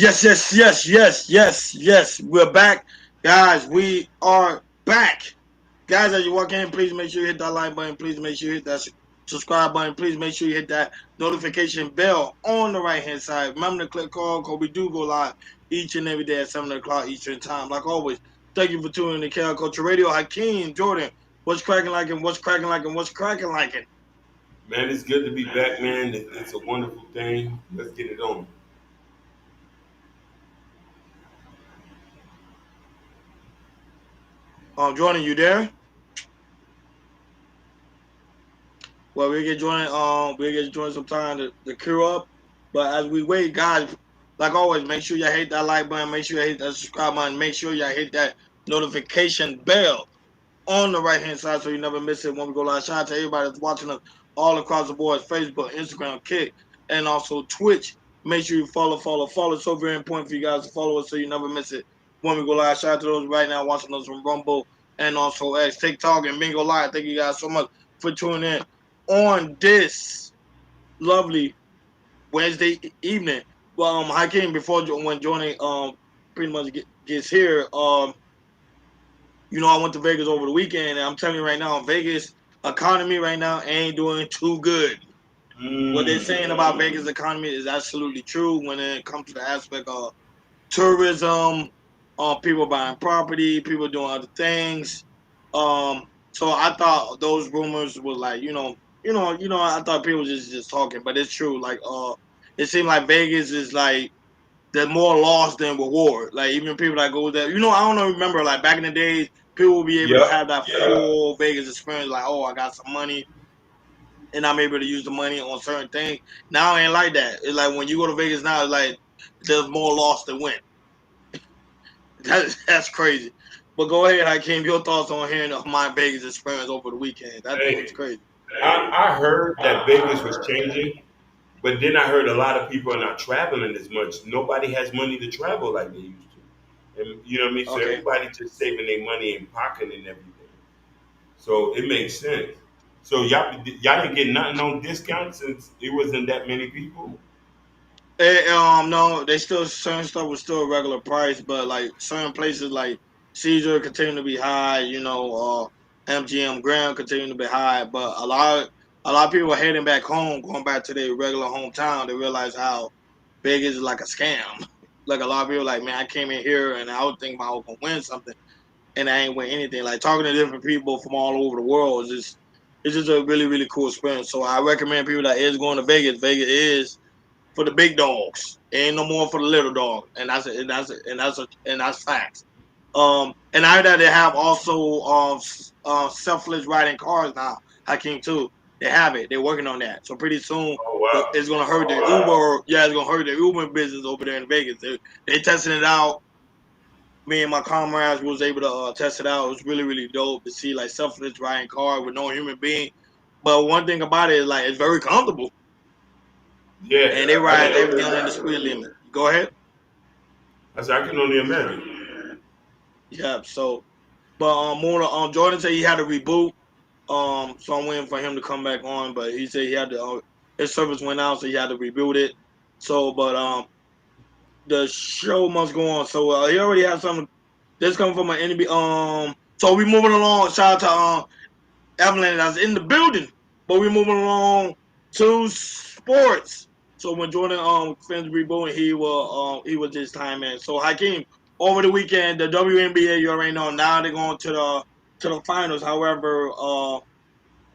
Yes, yes, yes, yes, yes, yes. We're back, guys. We are back, guys. As you walk in, please make sure you hit that like button. Please make sure you hit that subscribe button. Please make sure you hit that notification bell on the right hand side. Remember to click all because we do go live each and every day at 7 o'clock Eastern time. Like always, thank you for tuning in to KL Culture Radio. Hakeem Jordan, what's cracking like and what's cracking like and what's cracking like it? Man, it's good to be back, man. It's a wonderful thing. Let's get it on. Jordan, you there? Well, we'll get join some time to queue up. But as we wait, guys, like always, make sure you hit that like button, make sure you hit that subscribe button, make sure you hit that notification bell on the right hand side so you never miss it when we go live. Shout out to everybody that's watching us all across the board, Facebook, Instagram, Kick, and also Twitch. Make sure you follow. It's so very important for you guys to follow us so you never miss it when we go live. Shout out to those right now watching us from Rumble and also X, TikTok, and Bingo Live. Thank you guys so much for tuning in on this lovely Wednesday evening. Well, Hakeem, before when joining pretty much gets here, I went to Vegas over the weekend, and I'm telling you right now, Vegas economy right now ain't doing too good. What they're saying about Vegas economy is absolutely true when it comes to the aspect of tourism, people buying property, people doing other things. So I thought those rumors was like, I thought people just talking, but it's true. Like, it seemed like Vegas is like there's more loss than reward. Like even people that go there, I don't know, remember like back in the days, people would be able to Yep. have that full Vegas experience. Like, oh, I got some money and I'm able to use the money on certain things. Now it ain't like that. It's like when you go to Vegas now, it's like there's more loss than win. That's crazy. But go ahead, Hakeem. Your thoughts on hearing of my Vegas experience over the weekend? That thing was Hey, crazy. I heard that Vegas was changing, but then I heard a lot of people are not traveling as much. Nobody has money to travel like they used to. And you know what I mean? So Okay. everybody just saving their money in pocket and everything. So it makes sense. So y'all didn't get nothing on discount since it wasn't that many people? No, they still certain stuff was still a regular price, but like certain places like Caesar continue to be high. MGM Grand continue to be high, but a lot of people are heading back home, going back to their regular hometown. They realize how Vegas is like a scam. Like a lot of people, like man, I came in here and I was thinking I was gonna win something, and I ain't win anything. Like talking to different people from all over the world is just it's just a really really cool experience. So I recommend people that is going to Vegas. Vegas is for the big dogs. Ain't no more for the little dog, and that's facts. And I heard that they have also selfless riding cars now. Hakeem too. They have it. They're working on that. So pretty soon, Oh wow. it's gonna hurt the Uber. Yeah, it's gonna hurt the Uber business over there in Vegas. They testing it out. Me and my comrades was able to test it out. It was really really dope to see like selfless riding car with no human being. But one thing about it is like it's very comfortable, and they Yeah, I ride can everything under the speed limit. Go ahead. I can only imagine. Yeah. So, but more Jordan said he had to reboot. So I'm waiting for him to come back on, but he said he had to. His service went out, so he had to rebuild it. So, but the show must go on. So he already has something. This coming from an NB. So we moving along. Shout out to Evelyn that's in the building. But we moving along to sports. So when Jordan finished rebooting, he was just time in. So Hakeem, over the weekend, the WNBA you already know now they're going to the finals. However,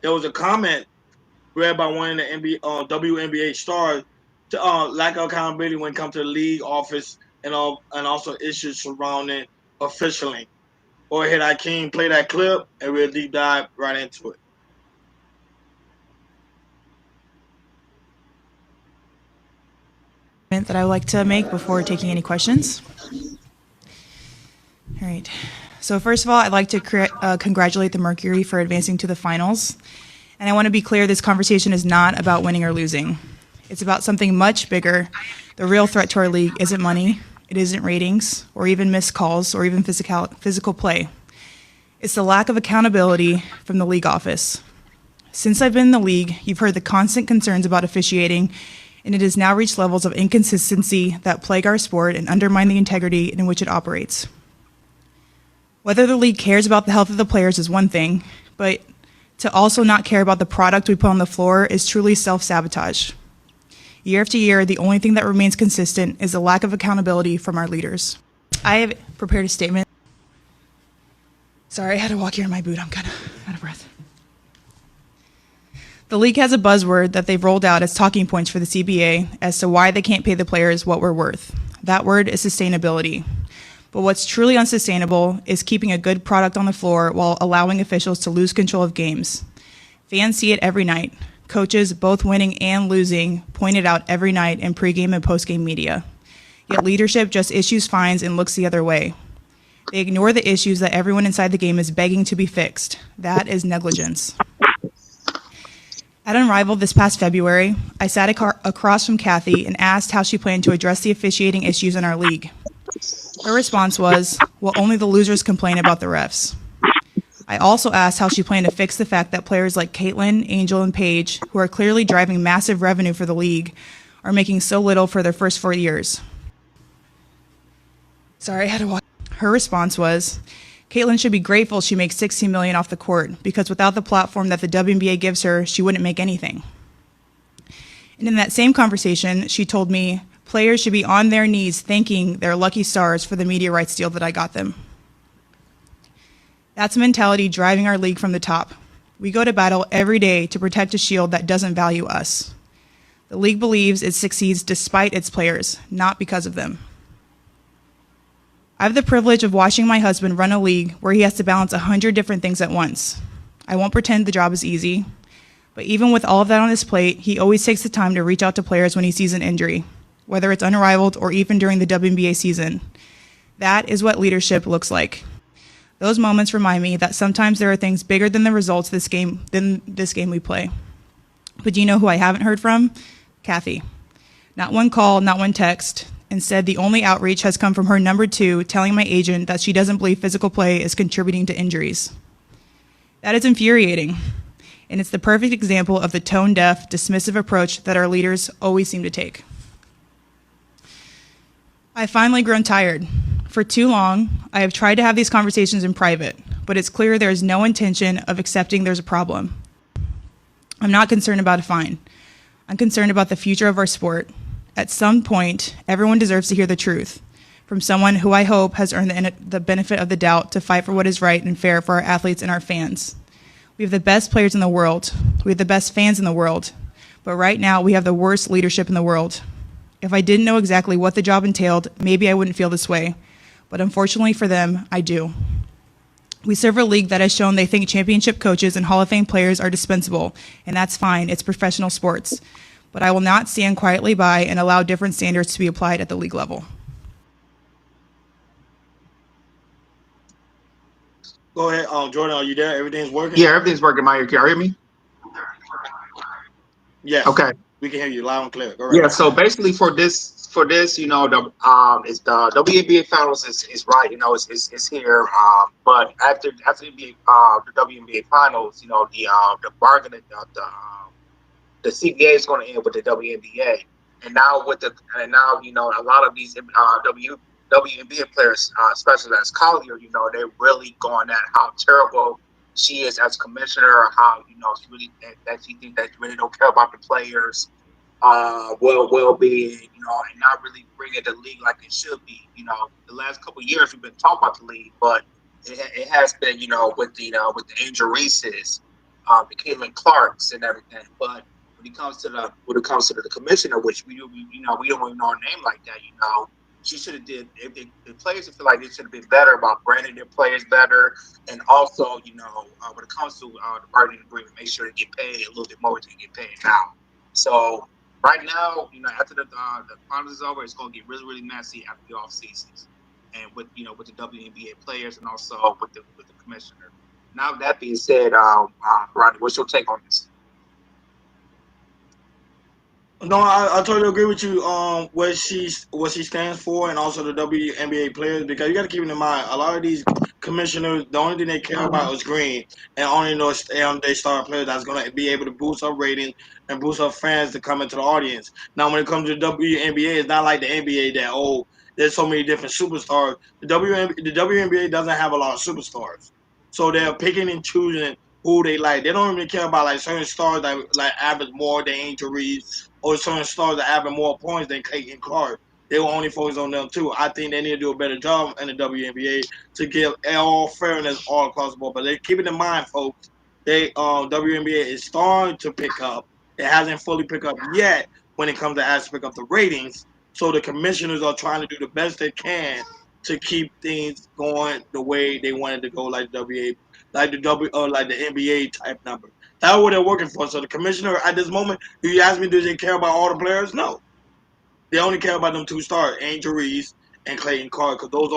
there was a comment read by one of the WNBA stars to lack of accountability when it comes to the league office and also issues surrounding officialing. Go ahead, Hakeem, play that clip and we'll deep dive right into it. That I would like to make before taking any questions. All right. So first of all, I'd like to congratulate the Mercury for advancing to the finals. And I want to be clear, this conversation is not about winning or losing. It's about something much bigger. The real threat to our league isn't money, it isn't ratings, or even missed calls, or even physical play. It's the lack of accountability from the league office. Since I've been in the league, you've heard the constant concerns about officiating and it has now reached levels of inconsistency that plague our sport and undermine the integrity in which it operates. Whether the league cares about the health of the players is one thing, but to also not care about the product we put on the floor is truly self-sabotage. Year after year, the only thing that remains consistent is the lack of accountability from our leaders. I have prepared a statement. Sorry, I had to walk here in my boot. I'm kind of out of breath. The league has a buzzword that they've rolled out as talking points for the CBA as to why they can't pay the players what we're worth. That word is sustainability. But what's truly unsustainable is keeping a good product on the floor while allowing officials to lose control of games. Fans see it every night. Coaches, both winning and losing, point it out every night in pregame and postgame media. Yet leadership just issues fines and looks the other way. They ignore the issues that everyone inside the game is begging to be fixed. That is negligence. At Unrivaled this past February, I sat across from Kathy and asked how she planned to address the officiating issues in our league. Her response was, well, only the losers complain about the refs. I also asked how she planned to fix the fact that players like Caitlin, Angel, and Paige, who are clearly driving massive revenue for the league, are making so little for their first 4 years. Sorry, I had to watch. Her response was, Caitlin should be grateful she makes $16 million off the court, because without the platform that the WNBA gives her, she wouldn't make anything. And in that same conversation, she told me, players should be on their knees thanking their lucky stars for the media rights deal that I got them. That's a mentality driving our league from the top. We go to battle every day to protect a shield that doesn't value us. The league believes it succeeds despite its players, not because of them. I have the privilege of watching my husband run a league where he has to balance 100 different things at once. I won't pretend the job is easy, but even with all of that on his plate, he always takes the time to reach out to players when he sees an injury, whether it's Unrivaled or even during the WNBA season. That is what leadership looks like. Those moments remind me that sometimes there are things bigger than the results than this game we play. But do you know who I haven't heard from? Kathy. Not one call, not one text. Instead, the only outreach has come from her number 2 telling my agent that she doesn't believe physical play is contributing to injuries. That is infuriating, and it's the perfect example of the tone-deaf, dismissive approach that our leaders always seem to take. I've finally grown tired. For too long, I have tried to have these conversations in private, but it's clear there is no intention of accepting there's a problem. I'm not concerned about a fine. I'm concerned about the future of our sport. At some point, everyone deserves to hear the truth from someone who I hope has earned the benefit of the doubt to fight for what is right and fair for our athletes and our fans. We have the best players in the world. We have the best fans in the world. But right now, we have the worst leadership in the world. If I didn't know exactly what the job entailed, maybe I wouldn't feel this way. But unfortunately for them, I do. We serve a league that has shown they think championship coaches and Hall of Fame players are dispensable, and that's fine. It's professional sports. But I will not stand quietly by and allow different standards to be applied at the league level. Go ahead, Jordan. Are you there? Everything's working? Yeah, everything's working. Maya, can you hear me? Yes. Okay. We can hear you loud and clear. Go ahead. Yeah. So basically, for this, you know, it's the WNBA finals is right. You know, it's here. But after the WNBA finals, you know, the bargaining, the CBA is going to end with the WNBA, and now you know, a lot of these WNBA players, especially as Collier, you know, they're really going at how terrible she is as commissioner, how, you know, she really that she thinks that she really don't care about the players, well-being, you know, and not really bringing the league like it should be. You know, the last couple of years we've been talking about the league, but it has been, you know, with the Angel Reese's, the Caitlin Clarks and everything. But when it comes to the commissioner, which we don't even know her name like that, you know, she should have did. If the players feel like they should have been better about branding their players better, and also, you know, when it comes to the bargaining agreement, make sure they get paid a little bit more than they get paid now. So right now, you know, after the finals is over, it's going to get really, really messy after the off seasons, and with the WNBA players and also with the commissioner. Now that being said, Rodney, what's your take on this? No, I totally agree with you. What she stands for, and also the WNBA players, because you got to keep in mind a lot of these commissioners, the only thing they care about is green, and only know they star players that's gonna be able to boost up ratings and boost up fans to come into the audience. Now, when it comes to the WNBA, it's not like the NBA that there's so many different superstars. The WNBA doesn't have a lot of superstars, so they're picking and choosing who they like. They don't even care about like certain stars that like average more than Angel Reese or certain stars that average more points than Caitlin Clark. They will only focus on them too. I think they need to do a better job in the WNBA to give all fairness all across the board. But they keep it in mind, folks. WNBA is starting to pick up. It hasn't fully picked up yet when it comes to actually pick up the ratings. So the commissioners are trying to do the best they can to keep things going the way they wanted to go, like the WA, like the NBA type number. That's what they're working for. So the commissioner at this moment, if you ask me, do they care about all the players? No, they only care about them two stars, Angel Reese and Clayton Clark, because those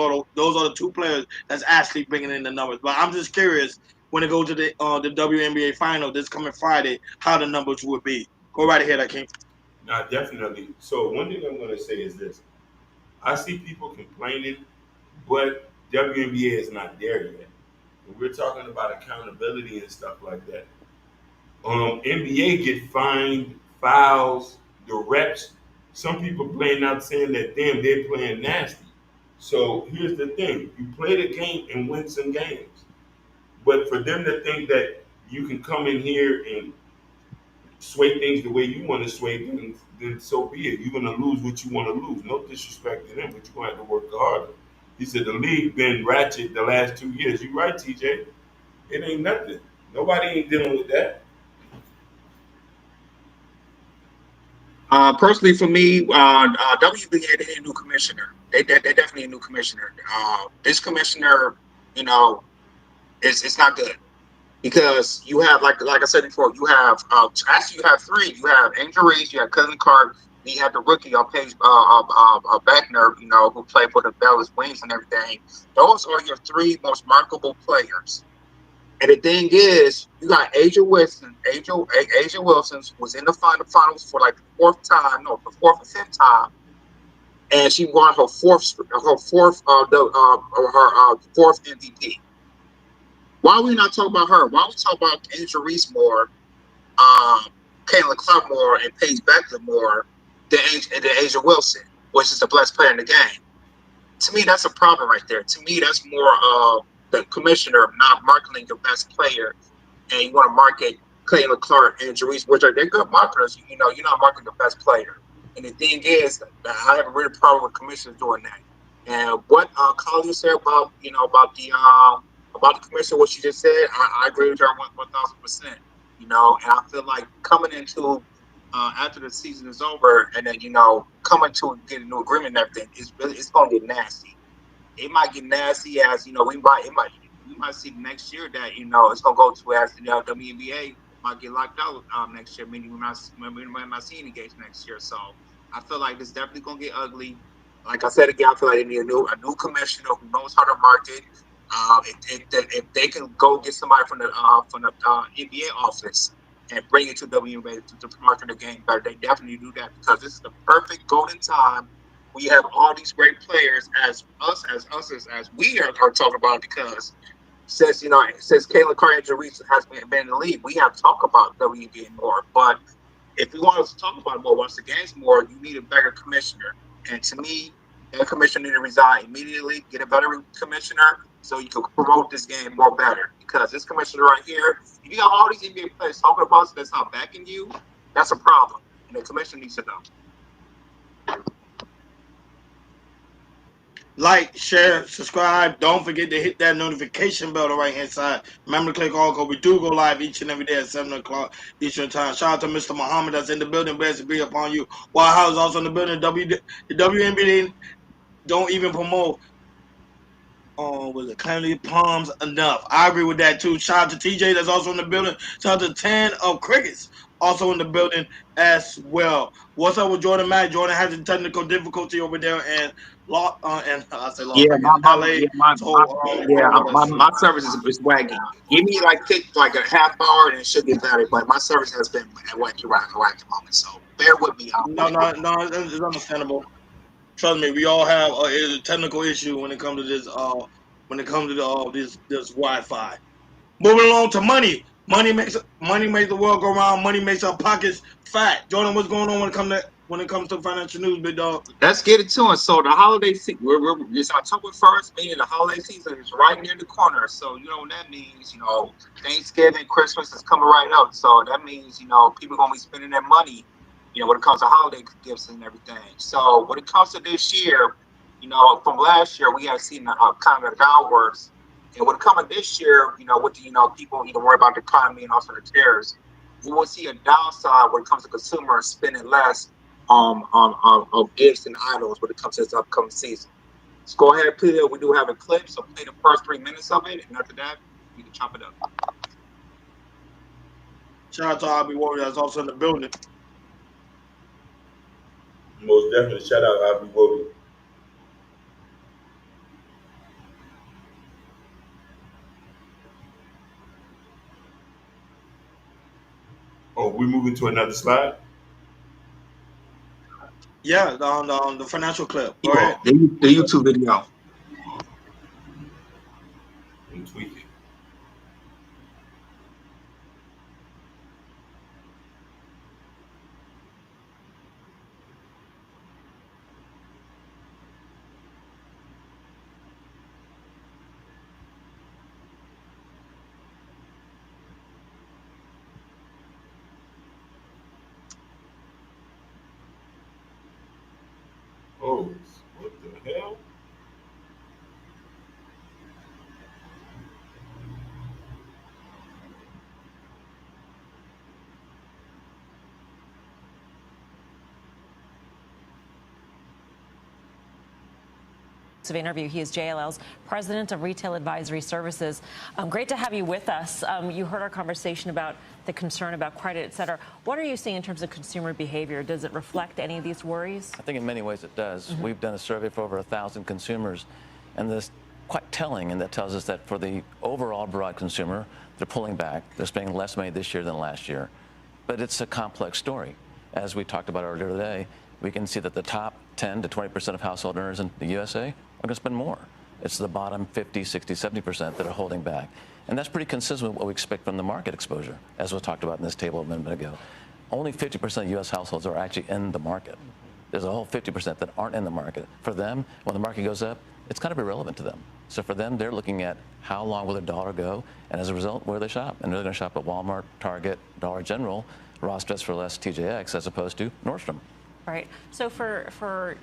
are the two players that's actually bringing in the numbers. But I'm just curious when it goes to the WNBA final this coming Friday, how the numbers would be. Go right ahead, Akeem. Definitely. So one thing I'm going to say is this: I see people complaining, but WNBA is not there yet. When we're talking about accountability and stuff like that, NBA get fined, fouls, the reps. Some people playing out saying that damn they're playing nasty. So here's the thing: you play the game and win some games. But for them to think that you can come in here and sway things the way you want to sway things, then so be it. You're gonna lose what you want to lose. No disrespect to them, but you're gonna have to work harder. He said the league been ratchet the last 2 years. You right, TJ. It ain't nothing. Nobody ain't dealing with that. Personally, for me, WBA, they need a new commissioner. They definitely a new commissioner. This commissioner, you know, it's not good because you have like I said before, you have actually you have three. You have Angel Reese, you have Cousin Clark, and you have the rookie on Paige Beckner, you know, who played for the Dallas Wings and everything. Those are your three most marketable players. And the thing is, you got Asia Wilson. Asia Wilson was in the finals for like the fourth or fifth time, and she won her fourth MVP. Why are we not talking about her? Why are we talking about Angel Reese more, Caitlin Clark more, and Paige Beckler more than Asia Wilson, which is the best player in the game? To me, that's a problem right there. To me, that's more of the commissioner not marketing your best player, and you want to market Caitlin Clark and Jerice, which they're good marketers. You know, you're not marketing the best player. And the thing is, I have a real problem with commissioners doing that. And what Colin said about the commissioner, what she just said, I agree with her 1,000%. You know, and I feel like coming into after the season is over, and then coming to get a new agreement and everything, it's gonna get nasty. It might get nasty as we might see next year that it's gonna go to as the WNBA might get locked out next year. Meaning we might not see any games next year. So I feel like this definitely gonna get ugly. Like I said again, I feel like they need a new commissioner who knows how to market. If they can go get somebody from the NBA office and bring it to WNBA to market the game better, they definitely do that because this is the perfect golden time. We have all these great players as we are talking about because since Caitlin Clark and Jerice has been in the league, we have talked about WNBA more. But if we want to talk about it more, watch the games more, you need a better commissioner. And to me, that commissioner need to resign immediately, get a better commissioner so you can promote this game more better. Because this commissioner right here, if you got all these NBA players talking about it that's not backing you, that's a problem. And the commissioner needs to know. Like, share, subscribe. Don't forget to hit that notification bell on the right hand side. Remember to click all because we do go live each and every day at 7 o'clock Eastern Time. Shout out to Mr. Muhammad that's in the building. Blessed be upon you. Wild House also in the building. The WNBA don't even promote was it Clancy Palms enough. I agree with that too. Shout out to TJ that's also in the building. Shout out to 10 of Crickets also in the building as well. What's up with Jordan Mack? Jordan has a technical difficulty over there and I say Yeah, my service service is wacky. Give me like a half hour and it should get better. But my service has been wacky right at the moment, so bear with me. No, it's understandable. Trust me, we all have a technical issue when it comes to this when it comes to this Wi-Fi. Moving along to money. Money makes the world go round. Money makes our pockets fat. Jordan, what's going on when it comes to financial news, big dog? Let's get it to it. So the holiday season, it's October 1st, meaning the holiday season is right near the corner. So you know what that means. You know, Thanksgiving, Christmas is coming right up. So that means, you know, people are gonna be spending their money, you know, when it comes to holiday gifts and everything. So when it comes to this year, you know, from last year we have seen kind of a downwards. And when it comes to this year, you know, with the, you know, people worry about the economy and also the tariffs, we will see a downside when it comes to consumers spending less of gifts and items when it comes to this upcoming season. So go ahead, play it. We do have a clip, so play the first 3 minutes of it, and after that, we can chop it up. Shout out to Abby Warrior that's also in the building. Most definitely. Shout out Abby Warrior. Oh, we moving to another slide? Yeah, the financial clip. Go ahead. The YouTube video. I'm tweaking. Oh, what the hell? Of interview. He is JLL's President of Retail Advisory Services. Great to have you with us. You heard our conversation about the concern about credit, et cetera. What are you seeing in terms of consumer behavior? Does it reflect any of these worries? I think in many ways it does. We've done a survey for over 1,000 consumers, and this quite telling, and that tells us that for the overall broad consumer, they're pulling back. They're spending less money this year than last year. But it's a complex story. As we talked about earlier today, we can see that the top 10 to 20% of household earners in the USA are going to spend more. It's the bottom 50, 60, 70% that are holding back. And that's pretty consistent with what we expect from the market exposure, as was talked about in this table a minute ago. Only 50% of U.S. households are actually in the market. There's a whole 50% that aren't in the market. For them, when the market goes up, it's kind of irrelevant to them. So for them, they're looking at how long will their dollar go, and as a result, where they shop. And they're going to shop at Walmart, Target, Dollar General, Ross Dress for Less, TJX, as opposed to Nordstrom. Right. So for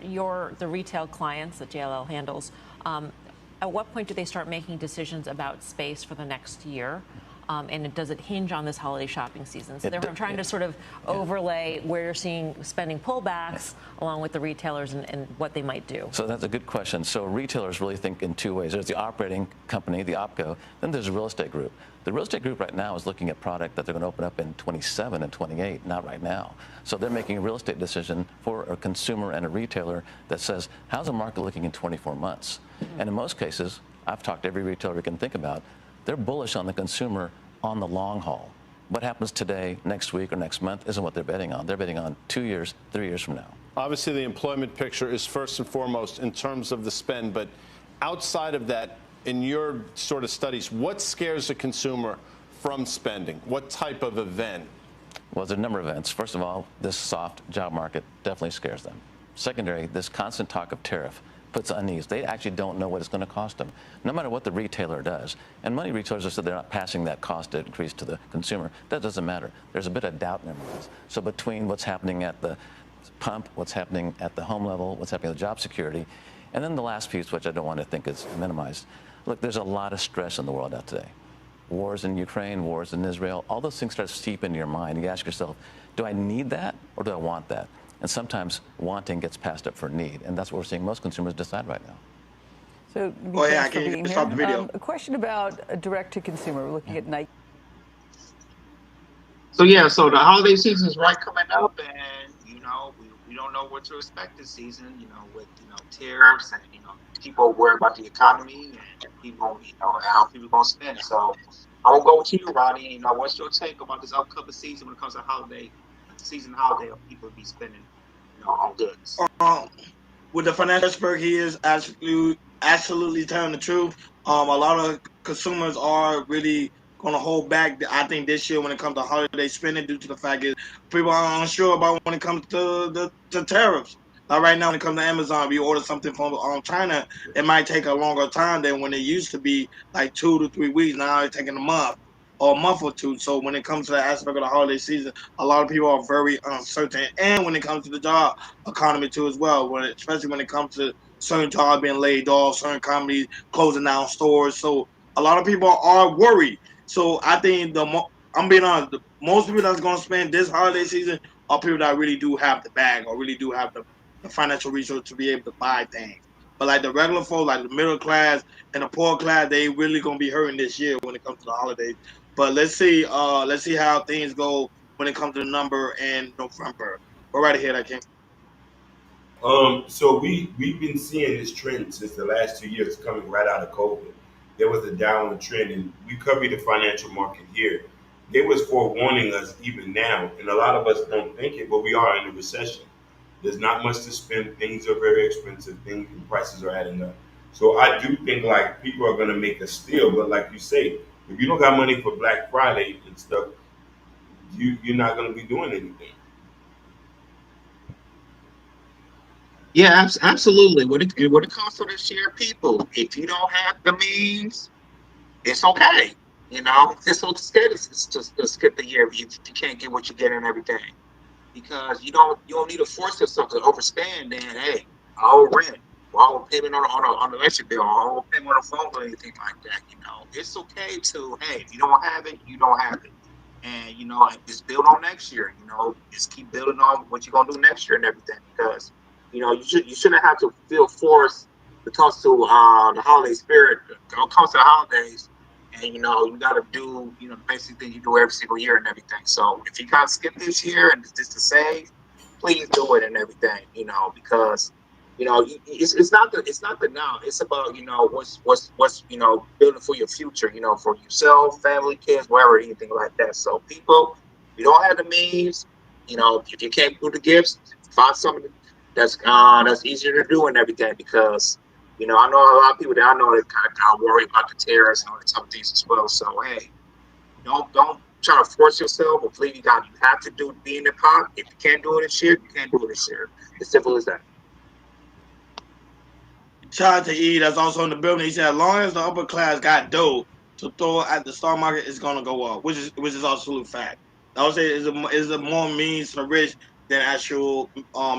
the retail clients that JLL handles, at what point do they start making decisions about space for the next year? And does it hinge on this holiday shopping season? So therefore, I'm trying to sort of overlay where you're seeing spending pullbacks along with the retailers and what they might do. So that's a good question. So retailers really think in two ways. There's the operating company, the OpCo, then there's a real estate group. The real estate group right now is looking at product that they're going to open up in 27 and 28, not right now. So they're making a real estate decision for a consumer and a retailer that says, how's the market looking in 24 months? And in most cases, I've talked to every retailer we can think about, they're bullish on the consumer on the long haul. What happens today, next week, or next month isn't what they're betting on. They're betting on 2 years, 3 years from now. Obviously, the employment picture is first and foremost in terms of the spend, but outside of that, in your sort of studies, what scares the consumer from spending? What type of event? Well, there's a number of events. First of all, this soft job market definitely scares them. Secondary, this constant talk of tariff puts unease. They actually don't know what it's going to cost them, no matter what the retailer does. And many retailers have said they're not passing that cost increase to the consumer. That doesn't matter. There's a bit of doubt in their minds. So between what's happening at the pump, what's happening at the home level, what's happening with job security, and then the last piece, which I don't want to think is minimized. Look, there's a lot of stress in the world out today. Wars in Ukraine, wars in Israel, all those things start to seep into your mind. You ask yourself, do I need that or do I want that? And sometimes wanting gets passed up for need. And that's what we're seeing most consumers decide right now. So, I can stop the video. A question about direct-to-consumer. We're looking at Nike. So so the holiday season is right coming up, and we don't know what to expect this season. With tariffs and people worry about the economy and people how people gonna spend. So I will go to you, Ronnie. What's your take about this upcoming season when it comes to holiday of people be spending on goods? With the financial expert, he is absolutely absolutely telling the truth. A lot of consumers are really going to hold back. I think this year when it comes to holiday spending, due to the fact is people are unsure about when it comes to the tariffs. Like right now, when it comes to Amazon, if you order something from China, it might take a longer time than when it used to be like 2 to 3 weeks. Now it's taking a month or a month or two. So when it comes to the aspect of the holiday season, a lot of people are very uncertain. And when it comes to the job economy too as well, especially when it comes to certain jobs being laid off, certain companies closing down stores. So a lot of people are worried. So I think I'm being honest, most people that's going to spend this holiday season are people that really do have the bag or really do have the financial resource to be able to buy things. But like the regular folks, like the middle class and the poor class, they really gonna be hurting this year when it comes to the holidays. But let's see how things go when it comes to the number in November. Go right ahead, I can. So we've been seeing this trend since the last 2 years coming right out of COVID. There was a downward trend, and we covered the financial market here. They was forewarning us even now, and a lot of us don't think it, but we are in a recession. There's not much to spend. Things are very expensive. Things and prices are adding up. So I do think like people are gonna make a steal, but like you say, if you don't got money for Black Friday and stuff, you're not gonna be doing anything. Yeah, absolutely. When it comes to this year, people, if you don't have the means, it's okay. It's okay to skip the year if you can't get what you get and everything. Because you don't need to force yourself to overspend. Then hey, I'll rent, or I'll payment on the electric bill, or I'll payment on the phone or anything like that. It's okay to hey, if you don't have it, you don't have it, and just build on next year. Just keep building on what you're gonna do next year and everything because you shouldn't have to feel forced when it comes to the holiday spirit. When it comes to the holidays. And you got to do the basic thing you do every single year and everything. So if you got to skip this year and just to save, please do it and everything. Because it's not the now. It's about what's building for your future. For yourself, family, kids, whatever, anything like that. So people, if you don't have the means, if you can't do the gifts, find something that's easier to do and everything because I know a lot of people that I know that kind of worry about the tariffs and all that type of things as well. So hey, don't try to force yourself or believe you have to be in the pot. If you can't do it this year, you can't do it this year. It's simple as that. Shout out to E that's also in the building. He said, as long as the upper class got dough to throw at the stock market, it's gonna go up, which is absolute fact. I would say is a more means to the rich than actual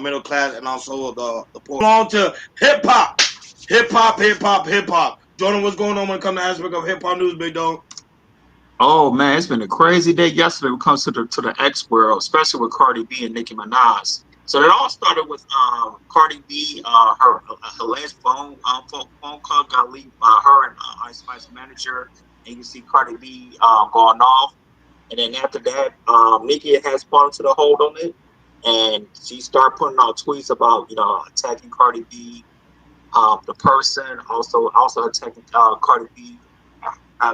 middle class and also the poor. On to hip hop, hip hop, hip hop, hip hop. Jordan, what's going on when it comes to aspect of hip hop news, big dog? Oh man, it's been a crazy day yesterday when it comes to the X world, especially with Cardi B and Nicki Minaj. So it all started with Cardi B, her alleged phone call got leaked by her and Ice Spice manager, and you see Cardi B going off. And then after that, Nicki has fallen to the hold on it, and she started putting out tweets about attacking Cardi B, the person, also attacking Cardi B,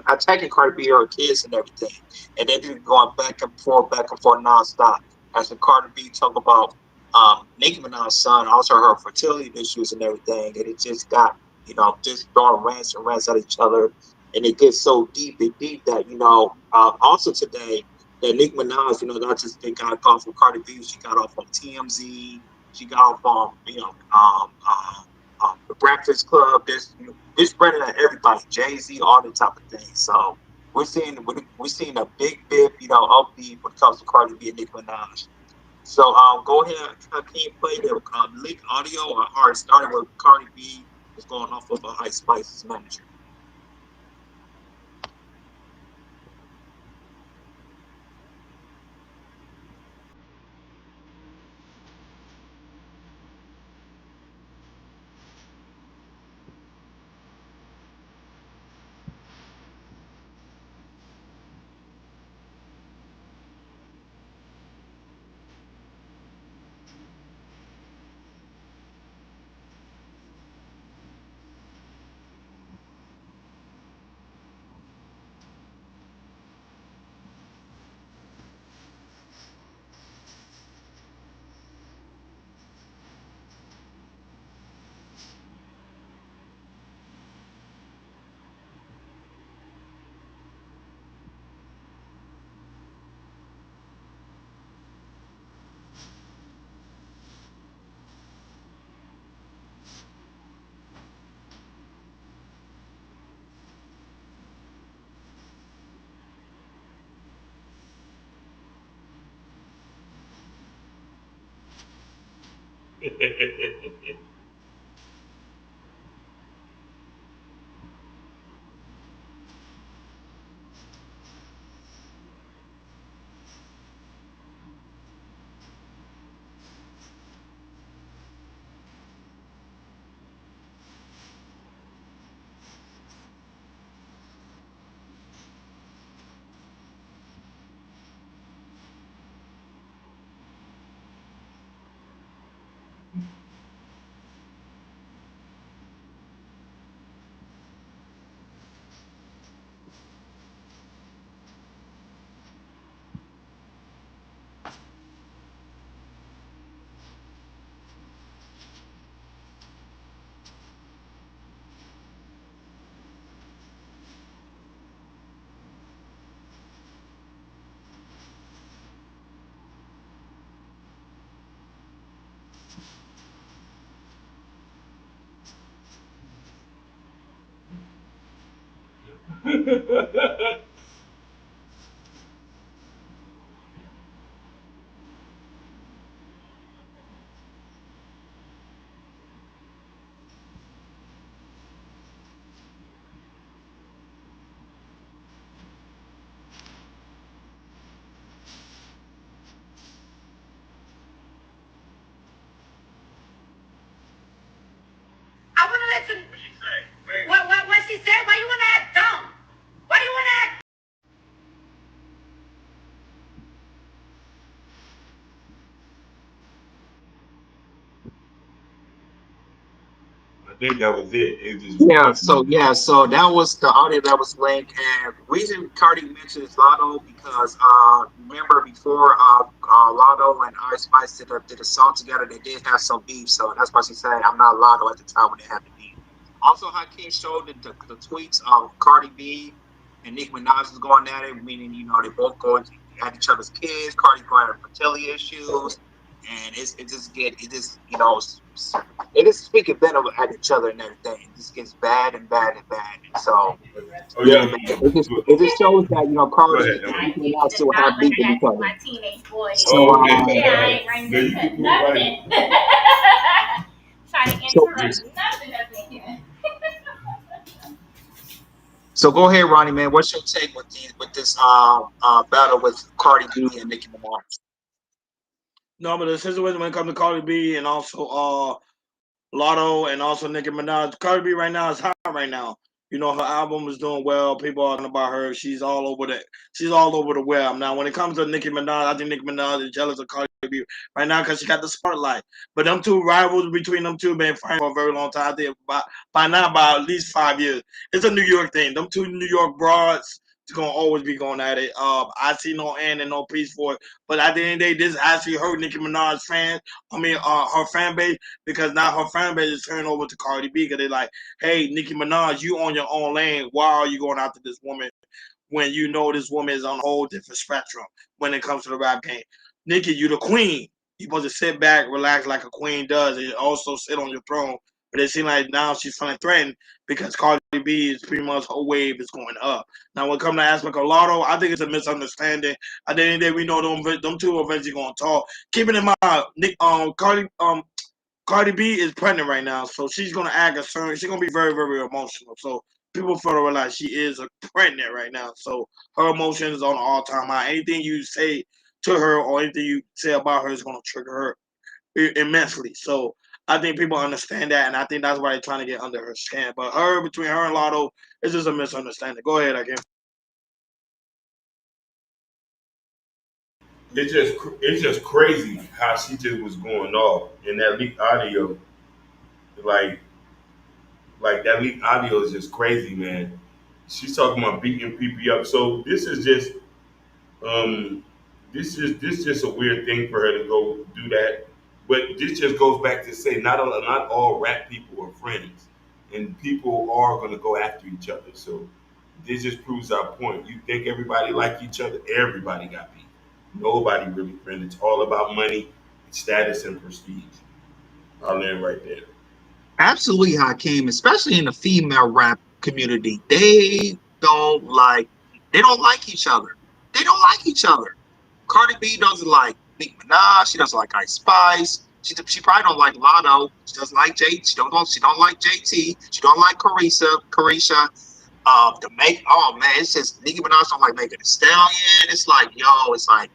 attacking Cardi B, her kids and everything, and they've been going back and forth nonstop. As the Cardi B talk about Nicki Minaj's son, also her fertility issues and everything, and it just got just throwing rants and rants at each other, and it gets so deep and deep that also today that Nicki Minaj, not just they got off from Cardi B, she got off on TMZ, she got off on the Breakfast Club. This spreading at everybody, Jay Z, all the type of things. So we're seeing a big bit, upbeat when it comes to Cardi B and Nicki Minaj. So go ahead, can you play the leak audio or it started with Cardi B was going off of Ice Spice's manager. I want to listen. What she said? Why you want to act dumb? Why do you want to act? I think that was it. It just So that was the audio that was linked, and the reason Cardi mentions Lotto because remember before Lotto and Ice Spice did a song together, they did have some beef, so that's why she said I'm not Lotto at the time when they had the beef. Also, Hakeem showed the tweets of Cardi B and Nicki Minaj was going at it, meaning they both going at each other's kids. Cardi going at fertility issues, and it just it is speaking better at each other and everything. It just gets bad and bad and bad. And so oh yeah, yeah. man, it just shows that Go Cardi ahead, and Emily. Nicki Minaj still have beef with each other. My teenage boy. So Oh, okay. Yeah, I ain't right No, you there. can put right. Nothing. Trying to so interrupt nothing that's in here. so go ahead, Ronnie, man. What's your take with this battle with Cardi B and Nicki Minaj? No, but the situation when it comes to Cardi B and also Lotto and also Nicki Minaj. Cardi B right now is hot right now. Her album is doing well. People are talking about her. She's all over the web. Now, when it comes to Nicki Minaj, I think Nicki Minaj is jealous of Cardi B right now because she got the spotlight. But them two rivals between them two been fighting for a very long time. I think by now, by at least 5 years. It's a New York thing. Them two New York broads, it's gonna always be going at it. I see no end and no peace for it. But at the end of the day, this actually hurt Nicki Minaj's fans. Her fan base, because now her fan base is turning over to Cardi B because they're like, hey, Nicki Minaj, you on your own lane. Why are you going after this woman when you know this woman is on a whole different spectrum when it comes to the rap game? Nicki, you the queen. You supposed to sit back, relax like a queen does, and also sit on your throne. But it seems like now she's feeling threatened because Cardi B is pretty much her wave is going up. Now, when it comes to aspect of Lotto, I think it's a misunderstanding. At the end of the day, we know them two eventually going to talk. Keeping in mind, Cardi B is pregnant right now, so she's gonna act a certain. She's gonna be very, very emotional. So people feel to realize she is pregnant right now. So her emotions is on an all-time high. Anything you say to her or anything you say about her is gonna trigger her immensely. So I think people understand that, and I think that's why they're trying to get under her skin. But between her and Lotto, it's just a misunderstanding. Go ahead, Akeem. It's just crazy how she just was going off in that leaked audio. Like that leaked audio is just crazy, man. She's talking about beating people up. So this is just um this just a weird thing for her to go do that. But this just goes back to say not all rap people are friends, and people are gonna go after each other. So this just proves our point. You think everybody like each other? Everybody got beef. Nobody really friends. It's all about money, status, and prestige. I'll land right there. Absolutely, Hakeem, especially in the female rap community, they don't like each other. They don't like each other. Cardi B doesn't like Nicki Minaj. She doesn't like Ice Spice. She probably don't like Lotto. She doesn't like J. She don't like JT. She don't like Carisha. To make, oh man, it's just Nicki Minaj don't like Megan Thee Stallion. It's like, yo, it's like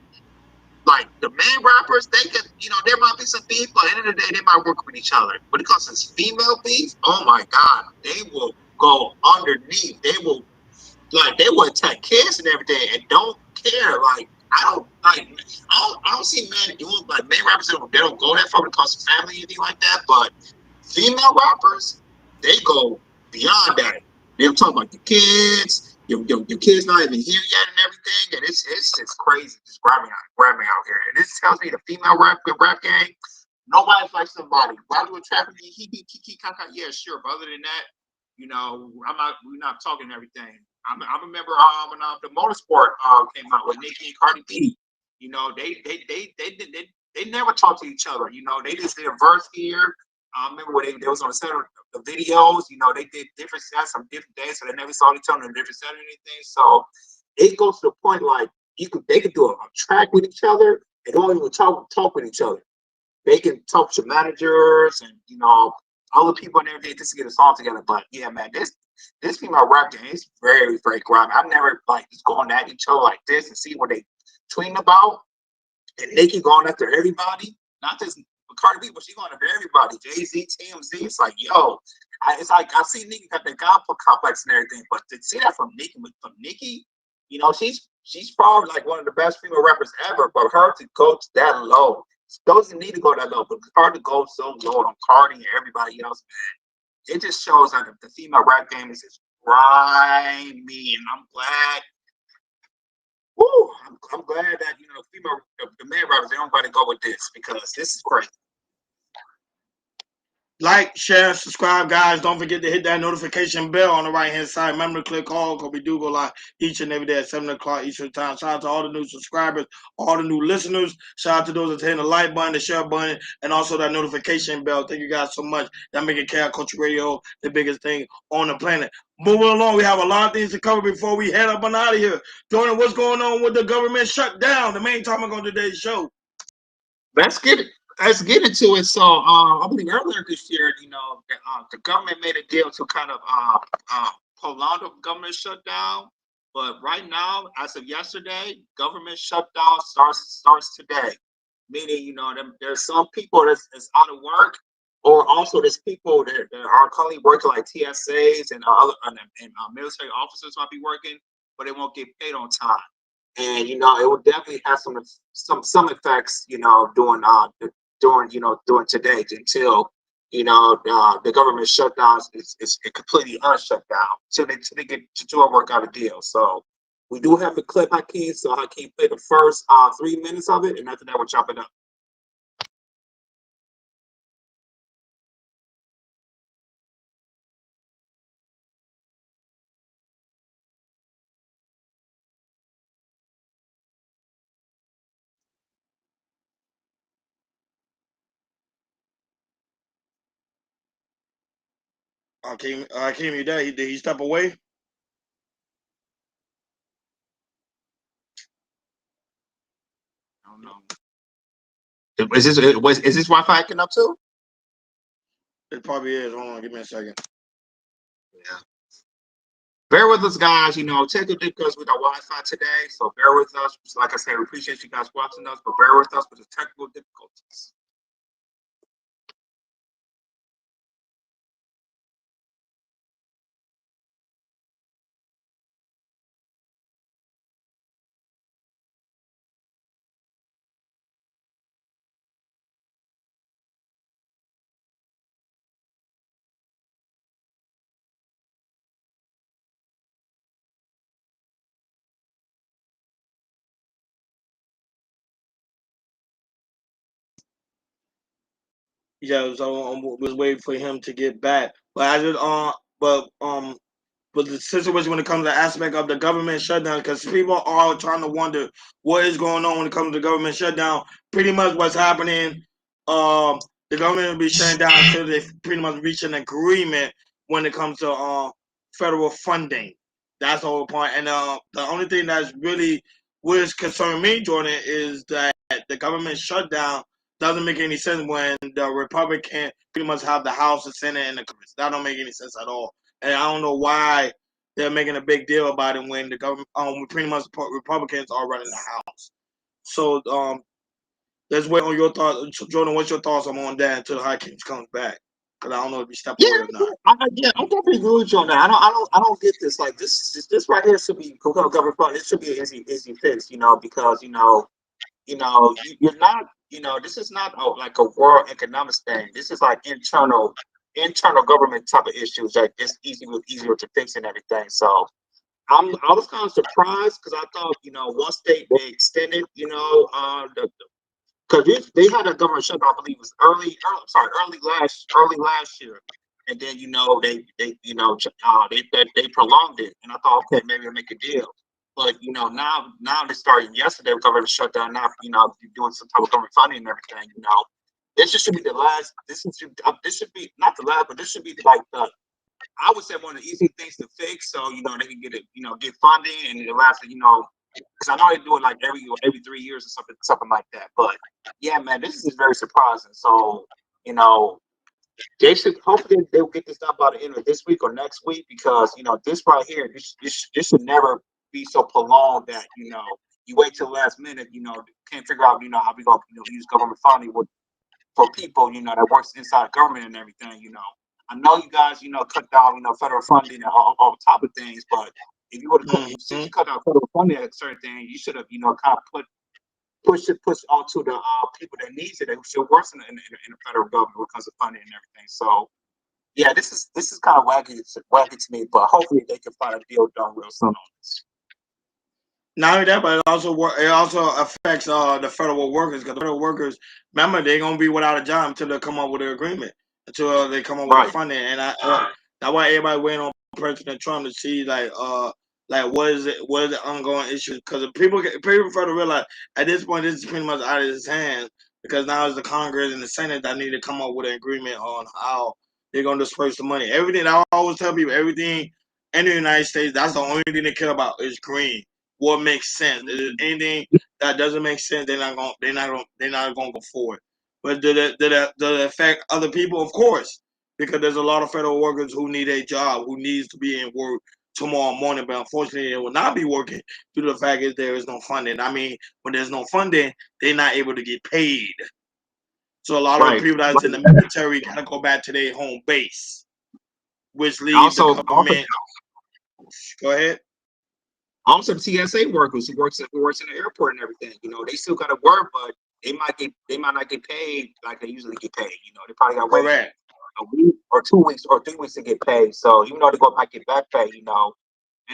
the main rappers, they can, there might be some beef, but at the end of the day, they might work with each other. But because it's female beef, oh my God, they will go underneath. They will attack kids and everything and don't care. Like, I don't see men doing, like, main rappers, they don't go that far because of family or anything like that. But female rappers, they go beyond that. They'll talk about the kids, your kids not even here yet and everything, and it's just crazy, just grabbing out here. And this tells me the female rap game, nobody's like somebody. Roger with traffic, he yeah, sure. But other than that, we're not talking everything. I remember when the motorsport came out with Nicki and Cardi B. They never talked to each other. They just did a verse here. I remember when they was on the set of the videos. They did different sets on different days, so they never saw each other on a different set or anything. So it goes to the point like they could do a track with each other and don't even talk with each other. They can talk to managers and other people and everything just to get a song together. But yeah, man, this female rap game is very, very grimy. I've never just going at each other like this and see what they tweeting about. And Nicki going after everybody, not just Cardi B, but she going after everybody. Jay-Z, TMZ. It's like, yo, it's like I see Nicki got the God complex and everything, but to see that from Nicki, she's probably like one of the best female rappers ever. But her to go to that low, doesn't need to go that low, but it's hard to go so low on Cardi and everybody else, man. It just shows that the female rap game is just grimy, and I'm glad. Woo! I'm glad that the man rappers, they don't got to go with this because this is crazy. Like, share, subscribe, guys. Don't forget to hit that notification bell on the right-hand side. Remember to click all, because we do go live each and every day at 7 o'clock Eastern Time. Shout out to all the new subscribers, all the new listeners. Shout out to those that hitting the like button, the share button, and also that notification bell. Thank you guys so much. That making Chaos Culture Radio the biggest thing on the planet. Moving along, we have a lot of things to cover before we head up and out of here. Jordan, what's going on with the government shutdown? The main topic on today's show. Let's get into it. So, I believe earlier this year, the government made a deal to kind of prolong the government shutdown. But right now, as of yesterday, government shutdown starts today. Meaning, there's some people that's out of work, or also there's people that are currently working like TSAs and other military officers might be working, but they won't get paid on time. And it will definitely have some effects, during today until the government shutdown is completely unshut down till they get to work out a deal. So we do have the clip, Hakeem. So Hakeem play the first 3 minutes of it, and after that we'll chop it up. Hakeem, you there? Did he step away? I don't know. Is this Wi-Fi acting up too? It probably is. Hold on, give me a second. Yeah. Bear with us, guys. Technical difficulties with our Wi-Fi today, so bear with us. Like I said, we appreciate you guys watching us, but bear with us with the technical difficulties. Yeah, so was waiting for him to get back. But but the situation when it comes to the aspect of the government shutdown, because people are trying to wonder what is going on when it comes to the government shutdown. Pretty much what's happening, the government will be shutting down until they pretty much reach an agreement when it comes to federal funding. That's the whole point. And the only thing that's really which concern me, Jordan, is that the government shutdown doesn't make any sense when the Republican pretty much have the House, the Senate, and the Congress. That don't make any sense at all. And I don't know why they're making a big deal about it when the government, pretty much Republicans are running the House. So let's wait on your thoughts, Jordan. What's your thoughts on that until Hawkins comes back? Because I don't know if he stepped away or not. I'm definitely agree with you on that. I don't get this. Like this right here should be government fund. It should be an easy fix, because you're not, this is not like a world economic thing. This is like internal government type of issues that it's easier to fix and everything. So I was kind of surprised because I thought, once they extended, because they had a government shutdown, I believe it was early last year, and then they prolonged it, and I thought, okay, maybe they'll make a deal. But now they started yesterday with government shutdown. Now doing some type of government funding and everything. This should be the last. This should be not the last, but this should be like I would say one of the easy things to fix. So they can get it, get funding, and it lasts. Because I know they do it like every 3 years or something like that. But yeah, man, this is very surprising. So they should hopefully they'll get this done by the end of this week or next week, because this right here, this should never be so prolonged that you wait till the last minute, can't figure out how we gonna use government funding for people that works inside government and everything. I know you guys cut down federal funding and all top of things, but if you would have since you cut down federal funding at certain things, you should have kind of push onto the people that needs it, that still works in the federal government when it comes to funding and everything. So yeah, this is kind of wacky to me, but hopefully they can find a deal done real soon on this. Not only that, but it also affects the federal workers, because the federal workers, remember, they're gonna be without a job until they come up with an agreement, until they come up with the funding, and that's why everybody waiting on President Trump to see like what is the ongoing issues, because people fail to realize at this point this is pretty much out of his hands, because now it's the Congress and the Senate that need to come up with an agreement on how they're gonna disperse the money. Everything I always tell people, everything in the United States, that's the only thing they care about is green. What makes sense? Anything that doesn't make sense, they're not gonna go forward. But did it affect other people? Of course, because there's a lot of federal workers who need a job, who needs to be in work tomorrow morning, but unfortunately, they will not be working due to the fact that there is no funding. I mean, when there's no funding, they're not able to get paid. So a lot of the people that's in the military gotta go back to their home base, which leaves the government. Go ahead. Also, the TSA workers who works in the airport and everything, they still got to work, but they might not get paid like they usually get paid. They probably got to wait a week or 2 weeks or 3 weeks to get paid. So even though they might get back pay, and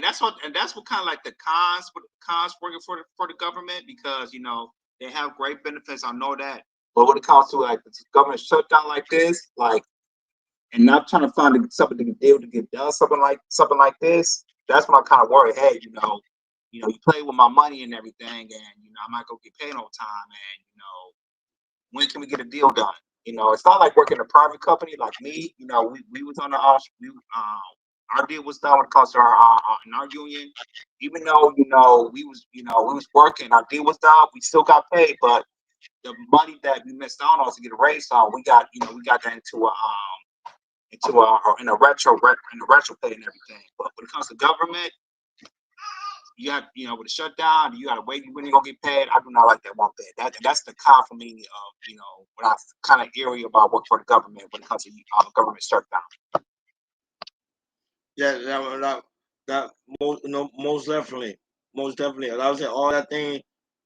that's what kind of like the cons working for the government, because they have great benefits. I know that, but when it comes to like the government shutdown like this, and not trying to find something to deal to get done, something like this. That's when I kind of worry. Hey, you play with my money and everything, and I'm not gonna get paid on time. And when can we get a deal done? It's not like working in a private company like me. We was on the our deal was done when it comes to in our union. Even though we was working, our deal was done. We still got paid, but the money that we missed out on to get a raise on, we got that in a retro pay and everything. But when it comes to government, you got with a shutdown, you got to wait when you're gonna get paid. I do not like that one bit. That's the con for me of what I kind of eerie about work for the government when it comes to government shutdown. Yeah, that most definitely. Like I would say all that thing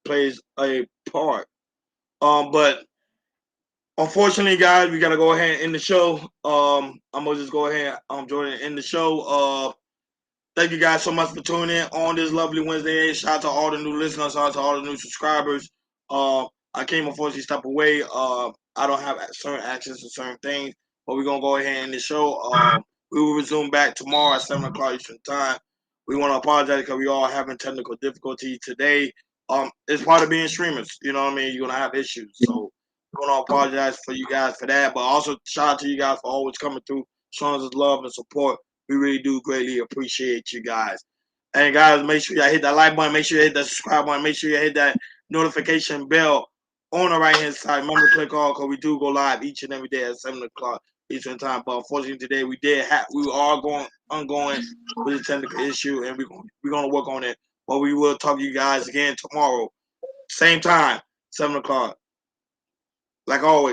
plays a part. But unfortunately, guys, we gotta go ahead and end the show. I'm gonna just go ahead, Jordan, end the show. Thank you guys so much for tuning in on this lovely Wednesday. Shout out to all the new listeners, shout out to all the new subscribers. I can't unfortunately step away. I don't have certain access to certain things, but we're gonna go ahead and end the show. We will resume back tomorrow at 7 o'clock Eastern Time. We want to apologize because we all having technical difficulties today. It's part of being streamers. You know what I mean? You're gonna have issues, so we want to apologize for you guys for that. But also shout out to you guys for always coming through, showing us love and support. We really do greatly appreciate you guys. And guys, make sure you hit that like button. Make sure you hit that subscribe button. Make sure you hit that notification bell on the right-hand side. Remember, click all because we do go live each and every day at 7 o'clock Eastern time. But unfortunately, today we are going ongoing with the technical issue, and we're gonna work on it. But we will talk to you guys again tomorrow, same time, 7 o'clock. Like always.